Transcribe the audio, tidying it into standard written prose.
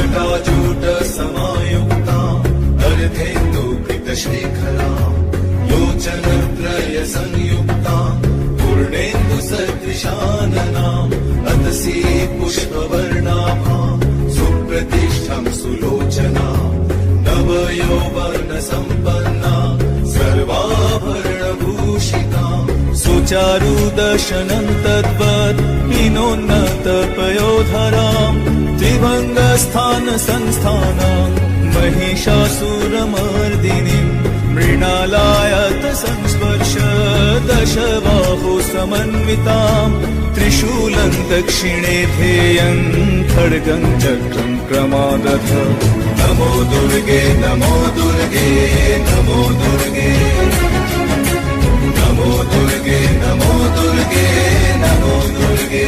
जटाजूट समायुक्ता अर्धेन्दुकृतशेखरा लोचनत्रय संयुक्ता पूर्णेन्दुसदृशानना अतसी पुष्पवर्णाभा सुप्रतिष्ठं सुलोचना नवयौवनसम्पन्ना सर्वाभरणभूषिता सुचारुदर्शनं तद्वत् हिनोन्नतपयोधराम् त्रिभङ्गस्थानसंस्थानां महिषासुरमर्दिनीं मृणालायत संस्पर्श दशबाहु समन्वितां त्रिशूलं दक्षिणे ध्येयं खड्गं चक्रं क्रमादथ नमो दुर्गे नमो दुर्गे नमो दुर्गे नमो दुर्गे नमो दुर्गे नमो दुर्गे